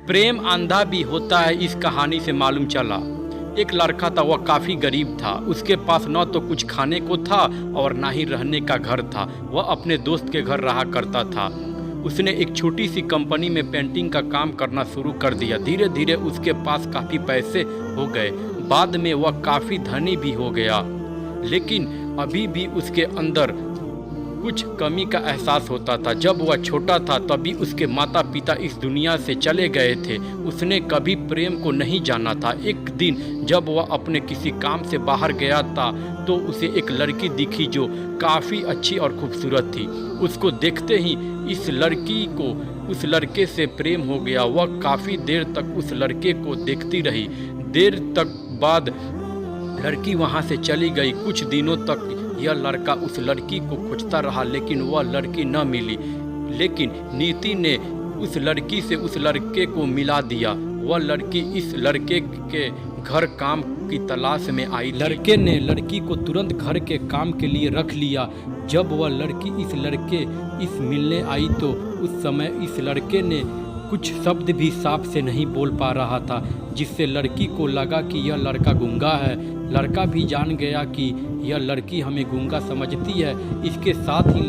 प्रेम अंधा भी होता है, इस कहानी से मालूम चला। एक लड़का था, वह काफ़ी गरीब था। उसके पास न तो कुछ खाने को था और ना ही रहने का घर था। वह अपने दोस्त के घर रहा करता था। उसने एक छोटी सी कंपनी में पेंटिंग का काम करना शुरू कर दिया। धीरे धीरे उसके पास काफ़ी पैसे हो गए। बाद में वह काफ़ी धनी भी हो गया, लेकिन अभी भी उसके अंदर कुछ कमी का एहसास होता था। जब वह छोटा था तभी उसके माता पिता इस दुनिया से चले गए थे। उसने कभी प्रेम को नहीं जाना था। एक दिन जब वह अपने किसी काम से बाहर गया था तो उसे एक लड़की दिखी जो काफ़ी अच्छी और खूबसूरत थी। उसको देखते ही इस लड़की को उस लड़के से प्रेम हो गया। वह काफ़ी देर तक उस लड़के को देखती रही। देर तक बाद लड़की वहाँ से चली गई। कुछ दिनों तक यह लड़का उस लड़की को खोजता रहा, लेकिन वह लड़की न मिली। लेकिन नीति ने उस लड़की से उस लड़के को मिला दिया। वह लड़की इस लड़के के घर काम की तलाश में आई। लड़के ने लड़की को तुरंत घर के काम के लिए रख लिया। जब वह लड़की इस लड़के मिलने आई तो उस समय इस लड़के ने कुछ शब्द भी साफ से नहीं बोल पा रहा था, जिससे लड़की को लगा कि यह लड़का गूंगा है। लड़का भी जान गया कि यह लड़की हमें गूंगा समझती है। इसके साथ ही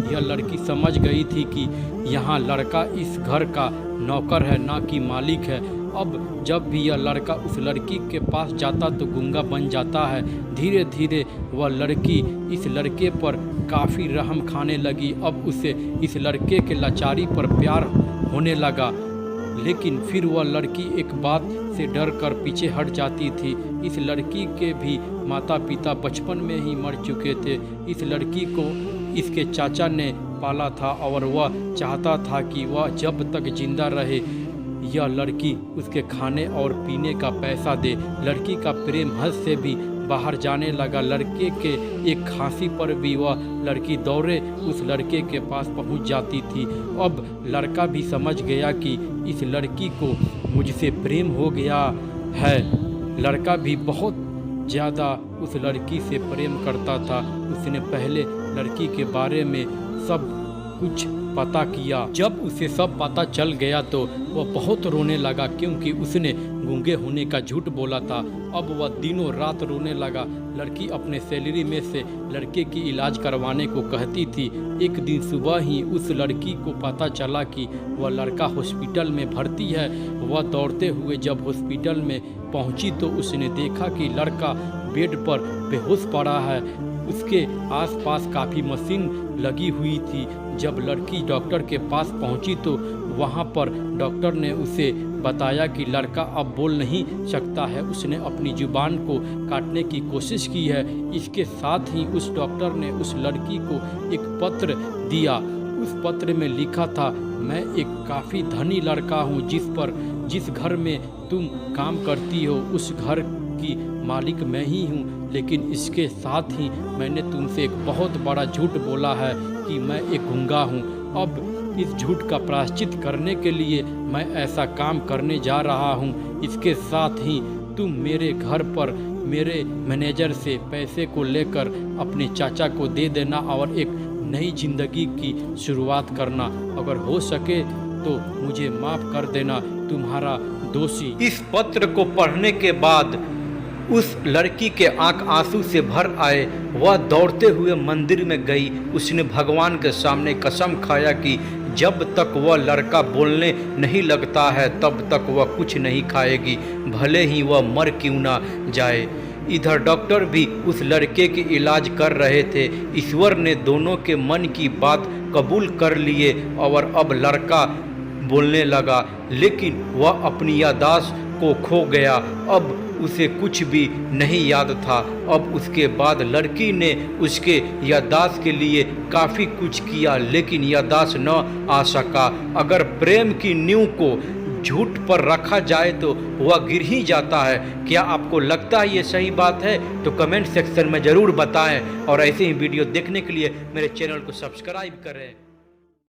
यह लड़की समझ गई थी कि यहाँ लड़का इस घर का नौकर है, ना कि मालिक है। अब जब भी यह लड़का उस लड़की के पास जाता तो गूंगा बन जाता है। धीरे धीरे वह लड़की इस लड़के पर काफ़ी रहम खाने लगी। अब उसे इस लड़के के लाचारी पर प्यार होने लगा, लेकिन फिर वह लड़की एक बात से डर कर पीछे हट जाती थी। इस लड़की के भी माता पिता बचपन में ही मर चुके थे। इस लड़की को इसके चाचा ने पाला था और वह चाहता था कि वह जब तक जिंदा रहे यह लड़की उसके खाने और पीने का पैसा दे। लड़की का प्रेम हद से भी बाहर जाने लगा। लड़के के एक खांसी पर भी वह लड़की दौड़े उस लड़के के पास पहुंच जाती थी। अब लड़का भी समझ गया कि इस लड़की को मुझसे प्रेम हो गया है। लड़का भी बहुत ज़्यादा उस लड़की से प्रेम करता था। उसने पहले लड़की के बारे में सब कुछ पता किया। जब उसे सब पता चल गया तो वह बहुत रोने लगा, क्योंकि उसने गूंगे होने का झूठ बोला था। अब वह दिनों रात रोने लगा। लड़की अपने सैलरी में से लड़के की इलाज करवाने को कहती थी। एक दिन सुबह ही उस लड़की को पता चला कि वह लड़का हॉस्पिटल में भर्ती है। वह दौड़ते हुए जब हॉस्पिटल में पहुंची तो उसने देखा कि लड़का बेड पर बेहोश पड़ा है। उसके आसपास काफ़ी मशीन लगी हुई थी। जब लड़की डॉक्टर के पास पहुंची तो वहां पर डॉक्टर ने उसे बताया कि लड़का अब बोल नहीं सकता है। उसने अपनी जुबान को काटने की कोशिश की है। इसके साथ ही उस डॉक्टर ने उस लड़की को एक पत्र दिया। उस पत्र में लिखा था, मैं एक काफ़ी धनी लड़का हूँ। जिस घर में तुम काम करती हो उस घर की मालिक मैं ही हूँ, लेकिन इसके साथ ही मैंने तुमसे एक बहुत बड़ा झूठ बोला है कि मैं एक गूंगा हूँ। अब इस झूठ का प्रायश्चित करने के लिए मैं ऐसा काम करने जा रहा हूँ। इसके साथ ही तुम मेरे घर पर मेरे मैनेजर से पैसे को लेकर अपने चाचा को दे देना और एक नई जिंदगी की शुरुआत करना। अगर हो सके तो मुझे माफ़ कर देना, तुम्हारा दोषी। इस पत्र को पढ़ने के बाद उस लड़की के आंख आंसू से भर आए। वह दौड़ते हुए मंदिर में गई। उसने भगवान के सामने कसम खाया कि जब तक वह लड़का बोलने नहीं लगता है तब तक वह कुछ नहीं खाएगी, भले ही वह मर क्यों ना जाए। इधर डॉक्टर भी उस लड़के की इलाज कर रहे थे। ईश्वर ने दोनों के मन की बात कबूल कर लिए और अब लड़का बोलने लगा, लेकिन वह अपनी याददाश्त को खो गया। अब उसे कुछ भी नहीं याद था। अब उसके बाद लड़की ने उसके याददाश्त के लिए काफ़ी कुछ किया, लेकिन याददाश्त न आ सका। अगर प्रेम की नींव को झूठ पर रखा जाए तो वह गिर ही जाता है। क्या आपको लगता है ये सही बात है? तो कमेंट सेक्शन में ज़रूर बताएं और ऐसे ही वीडियो देखने के लिए मेरे चैनल को सब्सक्राइब करें।